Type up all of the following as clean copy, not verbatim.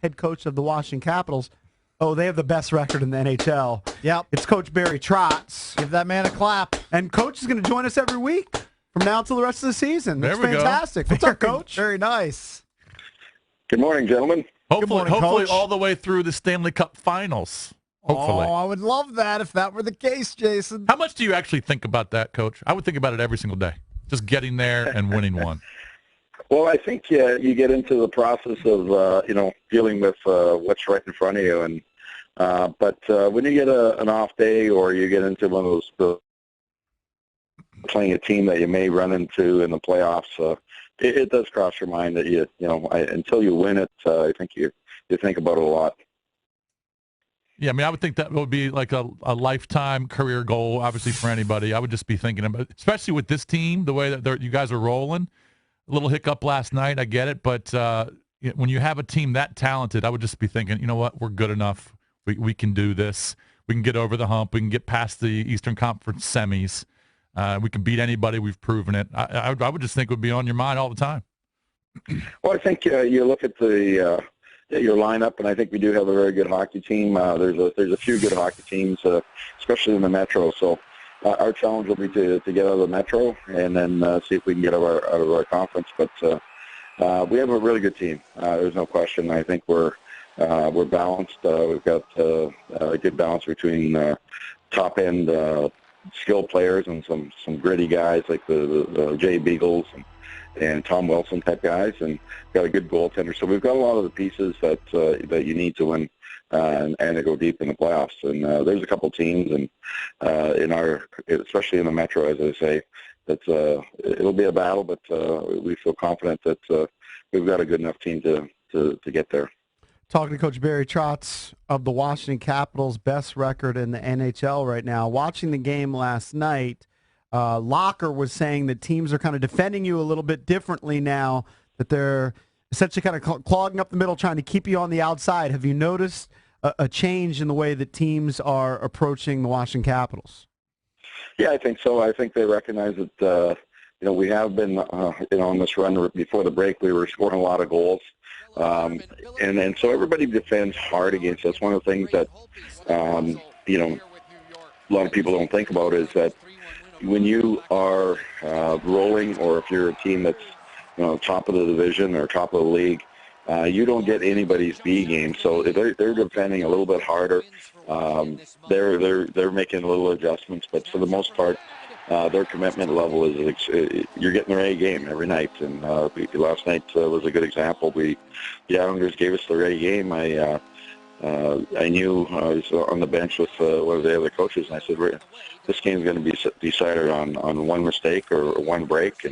head coach of the Washington Capitals. Oh, they have the best record in the NHL. Yep. It's Coach Barry Trotz. Give that man a clap. And Coach is going to join us every week from now until the rest of the season. That's fantastic. What's up, Coach? Very nice. Good morning, gentlemen. Hopefully Hopefully all the way through the Stanley Cup Finals. Hopefully. Oh, I would love that if that were the case, Jason. How much do you actually think about that, Coach? I would think about it every single day. Just getting there and winning one. Well, I think you get into the process of dealing with what's right in front of you, and but when you get an off day or you get into one of those playing a team that you may run into in the playoffs, it does cross your mind that until you win it, I think you think about it a lot. Yeah, I mean, I would think that would be like a lifetime career goal, obviously, for anybody. I would just be thinking about, especially with this team, the way that you guys are rolling. A little hiccup last night, I get it, but when you have a team that talented, I would just be thinking, you know what, we're good enough. We can do this. We can get over the hump. We can get past the Eastern Conference semis. We can beat anybody. We've proven it. I would just think it would be on your mind all the time. Well, I think you look at your lineup, and I think we do have a very good hockey team. There's a few good hockey teams, especially in the Metro. So our challenge will be to get out of the Metro and then see if we can get out of our conference. But we have a really good team. There's no question. I think we're balanced. We've got a good balance between top end skilled players and some gritty guys like the Jay Beagles and Tom Wilson type guys, and got a good goaltender. So we've got a lot of the pieces that you need to win and to go deep in the playoffs. And there's a couple teams, and especially in the Metro, as I say, that it'll be a battle, but we feel confident that we've got a good enough team to get there. Talking to Coach Barry Trotz of the Washington Capitals, best record in the NHL right now. Watching the game last night, Locker was saying that teams are kind of defending you a little bit differently now, that they're essentially kind of clogging up the middle, trying to keep you on the outside. Have you noticed a change in the way that teams are approaching the Washington Capitals? Yeah, I think so. I think they recognize that, we have been, on this run before the break. We were scoring a lot of goals. And so everybody defends hard against us. One of the things that, a lot of people don't think about is that when you are rolling, or if you're a team that's top of the division or top of the league, you don't get anybody's B game. So they're defending a little bit harder. They're making little adjustments, but for the most part, their commitment level is you're getting their A game every night. And last night was a good example. The Islanders gave us their A game. I knew I was on the bench with one of the other coaches, and I said, this game's going to be decided on one mistake or one break,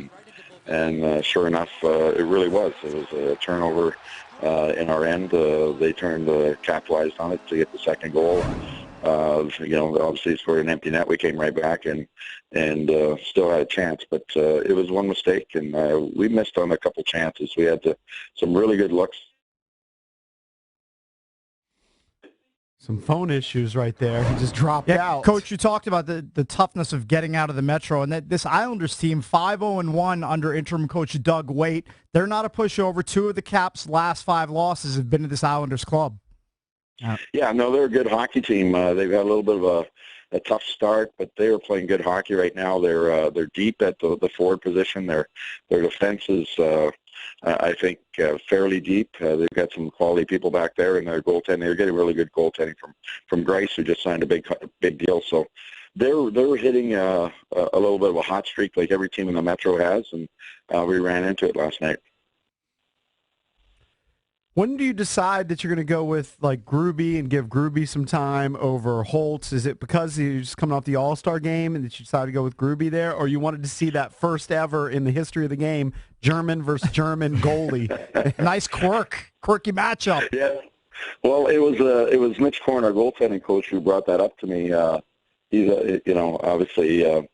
and sure enough, it really was. It was a turnover in our end. They capitalized on it to get the second goal. Obviously for an empty net, we came right back and still had a chance, but it was one mistake, and we missed on a couple chances. We had some really good looks. Some phone issues right there. He just dropped out. Coach, you talked about the toughness of getting out of the Metro, and that this Islanders team, 5-0-1 under interim coach Doug Waite, they're not a pushover. 2 of the Caps' last 5 losses have been to this Islanders club. Yeah, no, they're a good hockey team. They've got a little bit of a tough start, but they are playing good hockey right now. They're deep at the forward position. Their defense is, I think, fairly deep. They've got some quality people back there, and their goaltending. They're getting really good goaltending from Grice, who just signed a big deal. So they're hitting a little bit of a hot streak, like every team in the Metro has, and we ran into it last night. When do you decide that you're going to go with like Gruby and give Gruby some time over Holtz? Is it because you're just coming off the All-Star game and that you decided to go with Gruby there, or you wanted to see that first ever in the history of the game, German versus German goalie? Nice quirky matchup. Yeah. Well, it was Mitch Korn, our goaltending coach, who brought that up to me. He's obviously.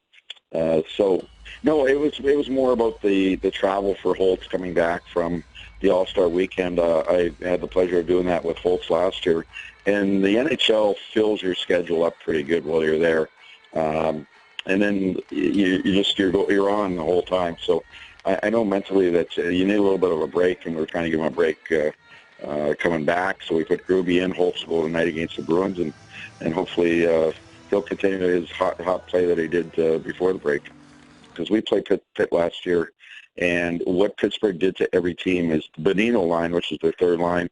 So no, it was more about the travel for Holtz coming back from the All-Star weekend. I had the pleasure of doing that with Holtz last year, and the NHL fills your schedule up pretty good while you're there, and then you're on the whole time. So I know mentally that you need a little bit of a break, and we're trying to give him a break coming back. So we put Gruby in. Holtz will go tonight against the Bruins, and hopefully he'll continue his hot play that he did before the break. Because we played Pitt last year, and what Pittsburgh did to every team is the Bonino line, which is their third line,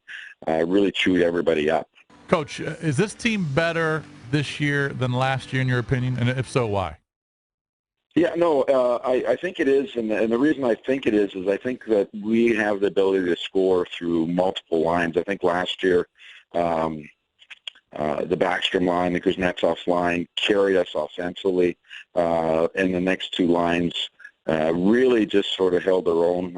really chewed everybody up. Coach, is this team better this year than last year in your opinion? And if so, why? Yeah, no, I think it is, and the reason I think it is I think that we have the ability to score through multiple lines. I think last year the Backstrom line, the Kuznetsov line carried us offensively, and the next two lines really just sort of held their own.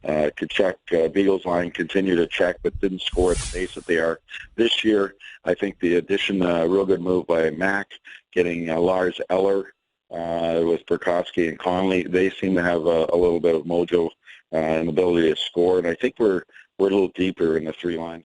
Beagle's line continued to check, but didn't score at the pace that they are this year. I think the addition, real good move by Mac, getting Lars Eller with Burkowski and Conley. They seem to have a little bit of mojo and ability to score, and I think we're a little deeper in the three lines.